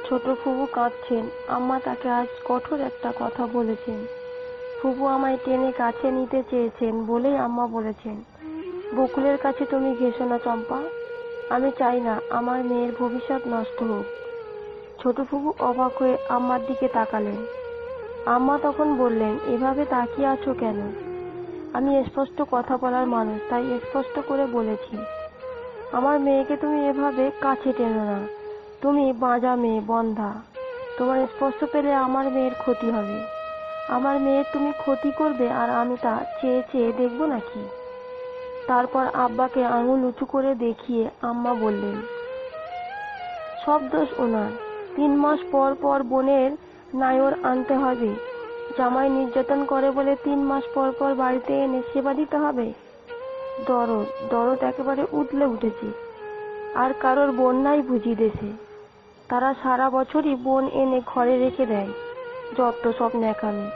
ছোট ফুপু কাঁদছেন। আম্মা তাকে আজ কঠোর একটা কথা বলেছেন। ফুপু আমায় টেনে কাছে নিতে চেয়েছেন বলেই আম্মা বলেছেন, বকুলের কাছে তুমি ঘেঁষো না চম্পা। আমি চাই না আমার মেয়ের ভবিষ্যৎ নষ্ট হোক। ছোট ফুপু অবাক হয়ে আম্মার দিকে তাকালেন। আম্মা তখন বললেন, এভাবে তাকিয়ে আছো কেন? আমি স্পষ্ট কথা বলার মানুষ, তাই স্পষ্ট করে বলেছি, আমার মেয়েকে তুমি এভাবে কাছে টেনো না। তুমি বাঁজা মেয়ে, বন্ধা। তোমার স্পর্শ পেলে আমার মেয়ের ক্ষতি হবে। আমার মেয়ের তুমি ক্ষতি করবে আর আমি তা চেয়ে চেয়ে দেখবো নাকি? তারপর আব্বাকে আঙুল উঁচু করে দেখিয়ে আম্মা বললেন, সব দোষ ওনার। 3 মাস পর পর বোনের নায়র আনতে হবে। জামাই নির্যাতন করে বলে 3 মাস পর পর বাড়িতে এনে সেবা দিতে হবে। দরদ একেবারে উতলে উঠেছে। আর কারোর বোন নাই বুঝি দেশে। তারা সারা বছরই বোন এনে ঘরে রেখে দেয়। যত সব ন্যাকামি।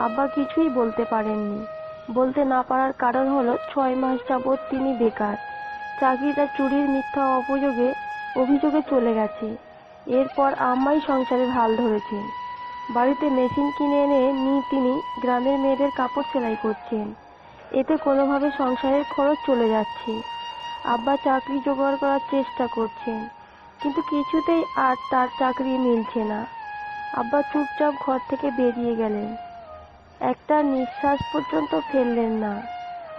আব্বা কিছুই বলতে পারেননি। বলতে না পারার কারণ হলো 6 মাস যাবৎ তিনি বেকার। চাকরিটা চুরির মিথ্যা অভিযোগে চলে গেছে। এরপর আম্মাই সংসারের হাল ধরেছেন। বাড়িতে মেশিন কিনে এনে তিনি গ্রামের মেয়েদের কাপড় সেলাই করছেন। এতে কোনোভাবে সংসারের খরচ চলে যাচ্ছে। আব্বা চাকরি জোগাড় করার চেষ্টা করছেন, কিন্তু কিছুতেই আর তার চাকরি মিলছে না। আব্বা চুপচাপ ঘর থেকে বেরিয়ে গেলেন। একটা নিঃশ্বাস পর্যন্ত ফেললেন না।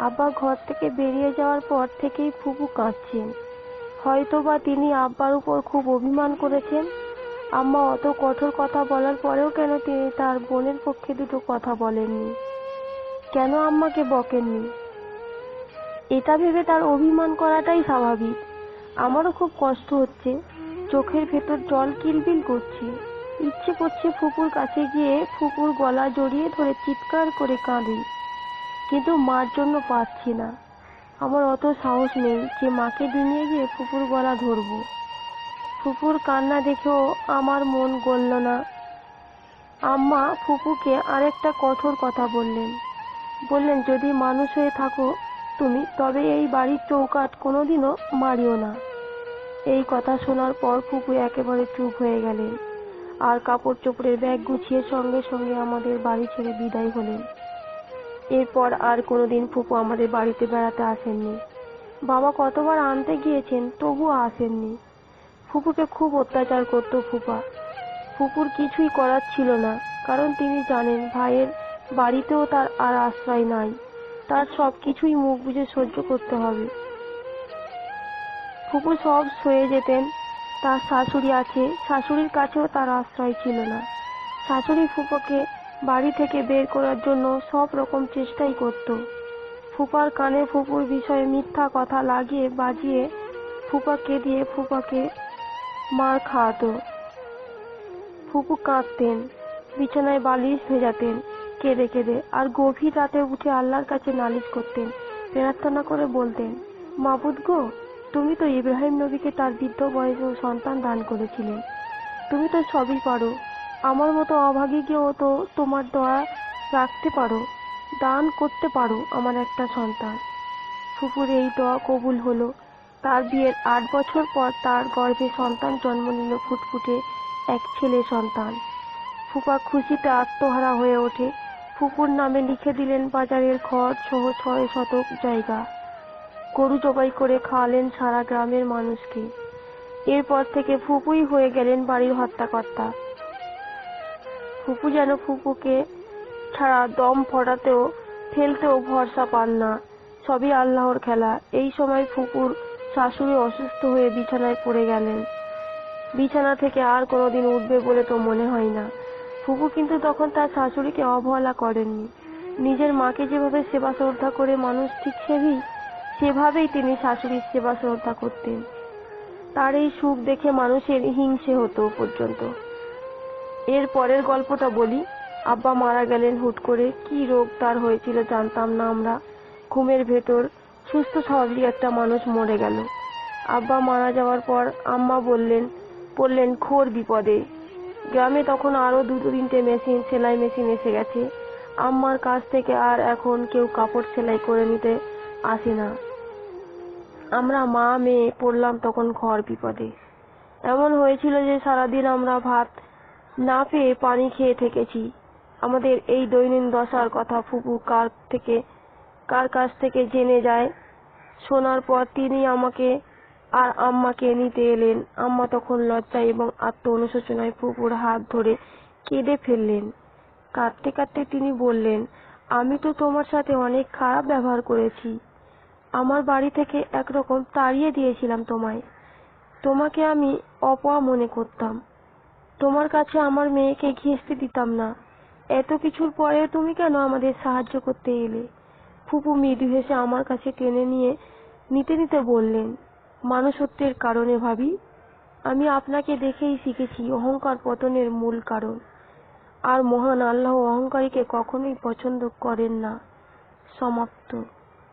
আব্বা ঘর থেকে বেরিয়ে যাওয়ার পর থেকেই ফুপু কাঁদছেন। হয়তোবা তিনি আব্বার উপর খুব অভিমান করেছেন। আম্মা অত কঠোর কথা বলার পরেও কেন তিনি তার বোনের পক্ষে দুটো কথা বলেননি? কেন আম্মাকে বকেননি? এটা ভেবে তার অভিমান করাটাই স্বাভাবিক। আমারও খুব কষ্ট হচ্ছে। চোখের ভেতর জল কিলবিল করছে। ইচ্ছে করছে ফুপুর কাছে গিয়ে ফুপুর গলা জড়িয়ে ধরে চিৎকার করে কাঁদি, কিন্তু মার জন্য পারছি না। আমার অত সাহস নেই যে মাকে ডিঙিয়ে গিয়ে ফুপুর গলা ধরবো। ফুপুর কান্না দেখেও আমার মন গলল না। আম্মা ফুপুকে আরেকটা কঠোর কথা বললেন, যদি মানুষ হয়ে থাকো তুমি, তবে এই বাড়ির চৌকাঠ কোনোদিনও মারিও না। এই কথা শোনার পর ফুপু একেবারে চুপ হয়ে গেলেন আর কাপড় চোপড়ের ব্যাগ গুছিয়ে সঙ্গে সঙ্গে আমাদের বাড়ি ছেড়ে বিদায় হলেন। এরপর আর কোনোদিন ফুপু আমাদের বাড়িতে বেড়াতে আসেননি। বাবা কতবার আনতে গিয়েছেন, তবুও আসেননি। ফুপুকে খুব অত্যাচার করত ফুপা। ফুপুর কিছুই করার ছিল না, কারণ তিনি জানেন ভাইয়ের বাড়িতেও তার আর আশ্রয় নাই। তার সবকিছুই মুখ বুজে সহ্য করতে হবে। ফুপু সব সয়ে যেতেন। তার শাশুড়ি আছে, শাশুড়ির কাছেও তার আশ্রয় ছিল না। শাশুড়ি ফুপুকে বাড়ি থেকে বের করার জন্য সব রকম চেষ্টাই করত। ফুপার কানে ফুপুর বিষয়ে মিথ্যা কথা লাগিয়ে বাজিয়ে ফুপাকে মার খাওয়াতো। ফুপু কাঁদতেন, বিছানায় বালিশ ভেজাতেন কেঁদে কেঁদে, আর গভীর রাতে উঠে আল্লাহর কাছে নালিশ করতেন, প্রার্থনা করে বলতেন, মাবুদ গো, তুমি তো ইব্রাহিম নবীকে তার বৃদ্ধ বয়সেও সন্তান দান করেছিলেন। তুমি তো সবই পারো। আমার মতো অভাগীকেও তো তোমার দয়া রাখতে পারো, দান করতে পারো আমার একটা সন্তান। ফুপুর এই দোয়া কবুল হলো। তার বিয়ের 8 বছর পর তার গর্ভে সন্তান জন্ম নিল, ফুটফুটে এক ছেলে সন্তান। ফুপা খুশিতে আত্মহারা হয়ে ওঠে। ফুপুর নামে লিখে দিলেন বাজারের ঘর সহ 6 শতক জায়গা। গরু জবাই করে খাওয়ালেন সারা গ্রামের মানুষকে। এরপর থেকে ফুপুই হয়ে গেলেন বাড়ির হর্তাকর্তা। ফুপু যেন ফুপুকে ছাড়া দম ফেলতেও ভরসা পান না। সবই আল্লাহর খেলা। এই সময় ফুপুর শাশুড়ি অসুস্থ হয়ে বিছানায় পড়ে গেলেন। বিছানা থেকে আর কোনোদিন উঠবে বলে তো মনে হয় না। ফুপু কিন্তু তখন তার শাশুড়িকে অবহেলা করেননি। নিজের মাকে যেভাবে সেবা শ্রদ্ধা করে মানুষ, ঠিক সেভাবেই তিনি শাশুড়ির সেবা শ্রদ্ধা করতেন। তার এই সুখ দেখে মানুষের হিংসে হতো পর্যন্ত। এর পরের গল্পটা বলি। আব্বা মারা গেলেন হুট করে। কি রোগ তার হয়েছিল জানতাম না আমরা। ঘুমের ভেতর সুস্থ স্বাভাবিক একটা মানুষ মরে গেল। আব্বা মারা যাওয়ার পর আম্মা পড়লেন ঘোর বিপদে। গ্রামে তখন আরো 2-3টে সেলাই মেশিন এসে গেছে। আম্মার কাছ থেকে আর এখন কেউ কাপড় সেলাই করে নিতে আসে না। আমরা মা মেয়ে পড়লাম তখন ঘোর বিপদে। এমন হয়েছিল যে সারাদিন আমরা ভাত না পেয়ে পানি খেয়ে থেকেছি। আমাদের এই দৈনিক দশার কথা ফুপু কার কাছ থেকে জেনে যায়। শোনার পর তিনি আমাকে আর আম্মাকে নিতে এলেন। আম্মা তখন লজ্জায় এবং আত্ম অনুশোচনায় ফুপুর হাত ধরে কেঁদে ফেললেন। কাঁদতে কাঁদতে তিনি বললেন, আমি তো তোমার সাথে অনেক খারাপ ব্যবহার করেছি। আমার বাড়ি থেকে একরকম তাড়িয়ে দিয়েছিলাম তোমায়। তোমাকে আমি অপয়া মনে করতাম। তোমার কাছে আমার মেয়েকে ঘেঁষতে দিতাম না। এত কিছুর পরেও তুমি কেন আমাদের সাহায্য করতে এলে? ফুপু মৃদু হেসে আমার কাছে টেনে নিতে নিতে বললেন, মানুষত্বের কারণে ভাবি। আমি আপনাকে দেখেই শিখেছি অহংকার পতনের মূল কারণ। আর মহান আল্লাহ অহংকারীকে কখনোই পছন্দ করেন না। সমাপ্ত।